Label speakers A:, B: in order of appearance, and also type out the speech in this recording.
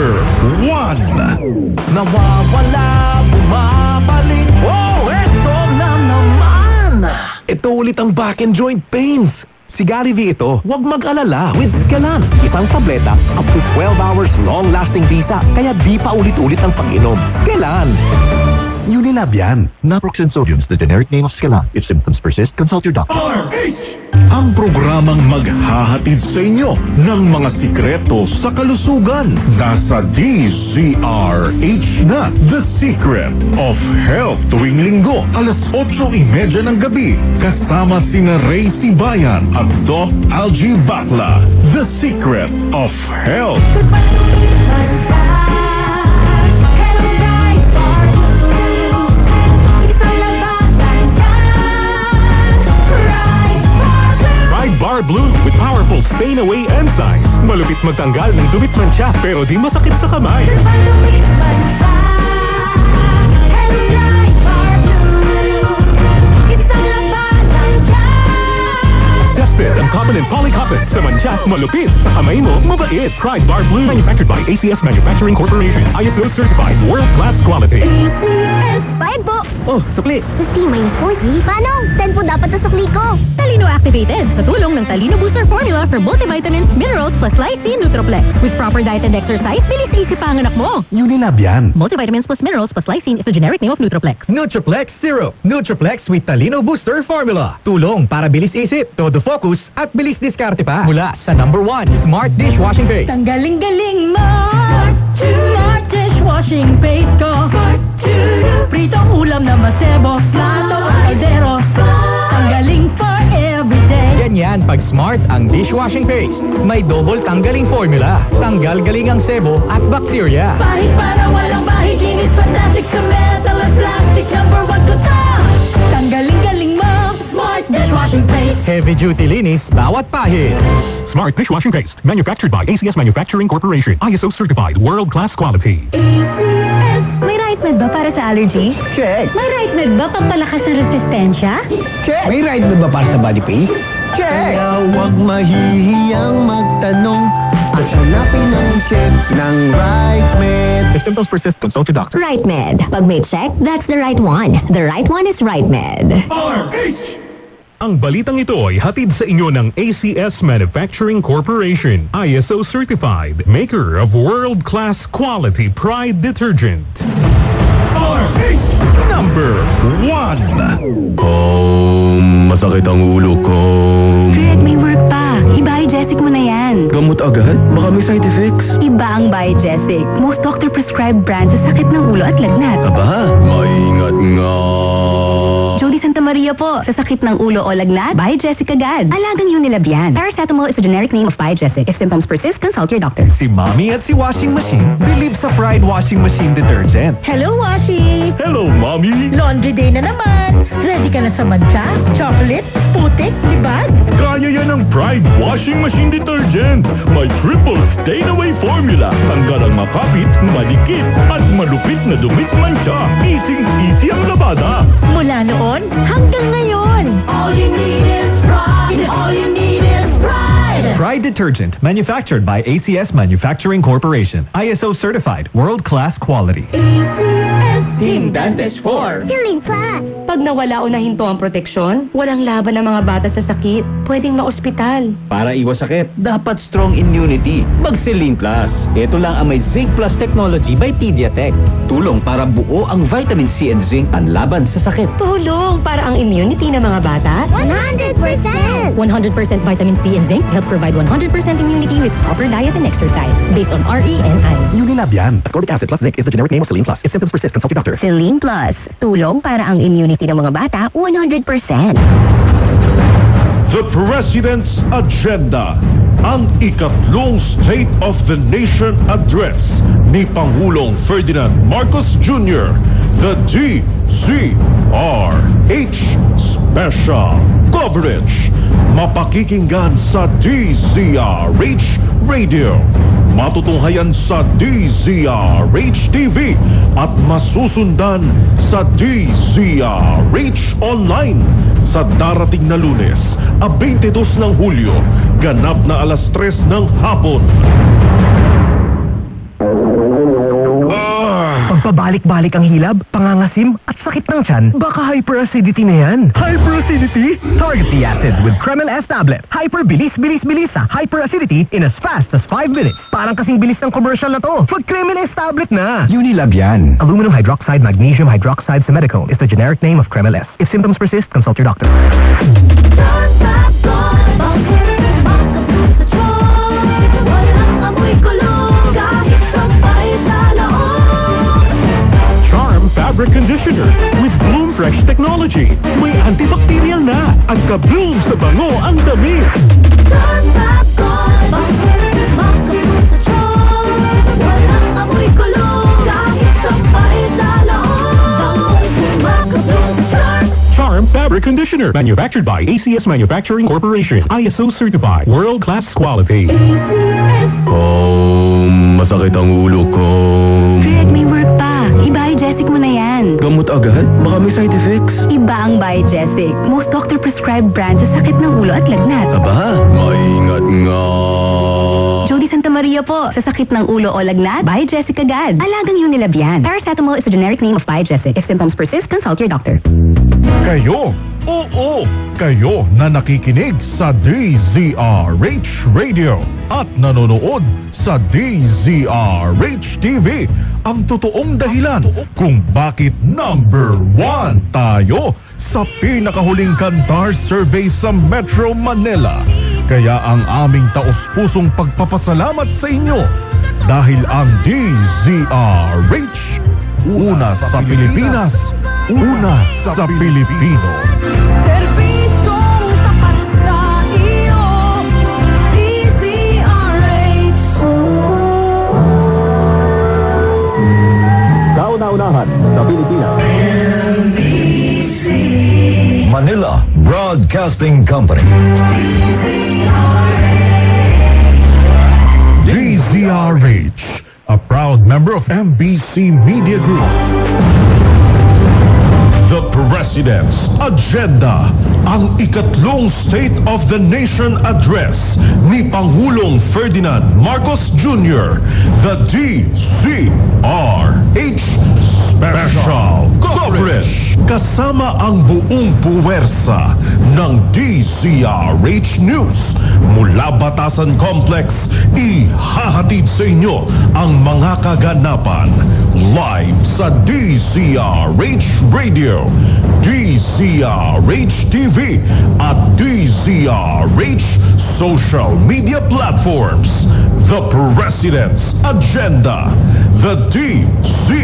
A: Number 1.
B: Nawawala, bumabalik. Oh, eto na naman! Ito ulit ang back and joint pains. Si Gary V ito, huwag mag-alala with Scalan. Isang tableta, up to 12 hours long-lasting bisa, kaya di pa ulit-ulit ang pag-inom. Scalan!
C: Unilab yan. Naproxen sodium is the generic name of Scalan. If symptoms persist, consult your doctor.
A: Ang programang maghahatid sa inyo ng mga sikreto sa kalusugan. Nasa DZRH na. The Secret of Health tuwing linggo, alas 8:30 ng gabi. Kasama sina Ray Sibayan at Doc Algie Bakla. The Secret of Health.
D: Bar Blue with powerful stain-away enzymes. Malupit magtanggal ng dumit mancha pero di masakit sa kamay. Tested ang common and polycotton sa mancha, malupit sa kamay mo, mabait. Pride Bar Blue, manufactured by ACS Manufacturing Corporation. ISO certified, world-class quality.
E: ACS! Bayad po!
D: Oh, sukli.
E: 50 minus 40. Paano? 10 po dapat na sukli ko.
F: Talino activated sa tulong ng Talino Booster Formula for multivitamins, minerals plus lysine Nutroplex. With proper diet and exercise, bilis isip pa ang anak mo.
C: Unilab yan.
F: Multivitamins plus minerals plus lysine is the generic name of Nutroplex.
G: Nutroplex Zero. Nutroplex with Talino Booster Formula. Tulong para bilis isip, todo focus at bilis diskarte pa. Mula sa number 1 Smart Dishwashing Paste.
F: Ang galing-galing mo! Smart Dishwashing Paste ko. Pritong ulam na masebo, plato o kaldero. Tanggaling for everyday.
G: Ganyan pag Smart ang dishwashing paste. May double tanggaling formula. Tanggal galing ang sebo at bacteria.
F: Bahid para walang bahid, linis fantastic sa metal at plastic. Number 1 ko to. Tanggaling-galing mo, Smart Dishwashing Paste.
G: Heavy duty linis, bawat pahid.
D: Smart Dishwashing Paste, manufactured by ACS Manufacturing Corporation. ISO certified, world-class quality.
F: ACS. May right med ba para sa allergy?
G: Check.
F: May right med ba pampalakas ng resistensya?
G: Check. May right ba para sa body pain? Check.
H: Kaya huwag mahihiyang magtanong at hanapin ang check ng Right Med.
C: If symptoms persist, consult your doctor.
E: Right Med. Pag may check, that's the right one. The right one is Right Med.
D: Ang balitang ito ay hatid sa inyo ng ACS Manufacturing Corporation. ISO certified, maker of world-class quality Pride detergent.
A: Number 1.
C: Masakit ang ulo ko.
F: Greg, may work pa. I-Biogesic mo na yan.
C: Gamot agad? Baka may side effects.
F: Iba ang Biogesic. Most doctor-prescribed brand sa sakit ng ulo at lagnat.
C: Aba, maingat nga.
F: Jody Santa Maria po. Sa sakit ng ulo o lagnat, Biogesic agad. Alagang Unilab yan. Paracetamol is the generic name of Biogesic. If symptoms persist, consult your doctor.
G: Si Mommy at si Washing Machine believe sa Pride Washing Machine Detergent.
F: Hello, Washi!
A: Hello, Mommy.
F: Laundry day na naman. Ready ka na sa mancha, chocolate, putik, libag?
A: Kaya yan ang Pride Washing Machine Detergent. May triple stain-away formula. Tanggal ang makapit, malikit, at malupit na dumit mancha. Easy ang labada.
F: Mula noon hanggang ngayon. All you need is pride. All you need is pride.
G: Pride Detergent, manufactured by ACS Manufacturing Corporation. ISO certified, world-class quality.
F: ACS Hindantes 4.
E: Silling Plus.
F: Pag nawala o nahinto ang proteksyon, walang laban ng mga bata sa sakit. Pwedeng ma-ospital.
I: Para iwas sakit, dapat strong immunity. Mag-Celine Plus. Ito lang ang may Zinc Plus technology by Pediatek. Tulong para buo ang vitamin C and zinc panlaban sa sakit.
F: Tulong para ang immunity ng mga bata.
E: 100%!
F: 100% vitamin C and zinc help provide 100% immunity with proper diet and exercise based on RENI.
C: Unilab yan.
B: Ascorbic acid plus zinc is the generic name of Celine Plus. If symptoms persist, consult your doctor.
E: Silling Plus. Tulong para ang immunity ng mga bata 100%.
A: The President's Agenda. Ang ikatlong State of the Nation Address ni Pangulong Ferdinand Marcos Jr. The DZRH Special Coverage. Mapakikinggan sa DZRH Radio. Matutunghayan sa DZRH TV at masusundan sa DZRH Online sa darating na Lunes, 22 ng Hulyo, ganap na alas 3 ng hapon.
G: Pabalik-balik ang hilab, pangangasim, at sakit ng tiyan? Baka hyperacidity na yan. Hyperacidity? Target the acid with Kremel S tablet. Hyperbilis sa hyperacidity in as fast as 5 minutes. Parang kasing bilis ng commercial na to. Mag-Kremel S tablet na.
C: Unilab yan.
G: Aluminum hydroxide magnesium hydroxide simethicone is the generic name of Kremel S. If symptoms persist, consult your doctor.
D: Charm Fabric Conditioner with Bloom Fresh Technology. May antibacterial na at ka-bloom sa bango ang damit. Charm Fabric Conditioner, manufactured by ACS Manufacturing Corporation. ISO certified, world-class quality.
C: Masakit ang ulo ko.
E: Fred, may work pa. I-Biogesic mo na yan.
C: Gamot agad? Baka may side effects.
E: Iba ang Biogesic. Most doctor-prescribed brand sa sakit ng ulo at lagnat.
C: Aba, maingat nga.
E: Jody Santa Maria po. Sa sakit ng ulo o lagnat, Biogesic agad. Alagang Unilab yan. Paracetamol is the generic name of Biogesic. If symptoms persist, consult your doctor.
A: Kayo, oo, kayo na nakikinig sa DZRH Radio at nanonood sa DZRH TV, ang totoong dahilan kung bakit number 1 tayo sa pinakahuling Kantar survey sa Metro Manila. Kaya ang aming taos-pusong pagpapasalamat sa inyo dahil ang DZRH, una sa Pilipinas, una sa Pilipino.
F: Servisyong tapat sa iyo, DZRH.
C: Kauna-unahan sa Pilipinas. Manila Broadcasting Company.
A: DZRH, a proud member of MBC Media Group. The President's Agenda, ang ikatlong State of the Nation Address ni Pangulong Ferdinand Marcos Jr. The DZRH Special Coverage. Kasama ang buong puwersa ng DZRH News. Mula Batasan Complex, ihahatid sa inyo ang mga kaganapan. Live sa DZRH Radio, DZRH TV at DZRH social media platforms. The President's Agenda, the DZRH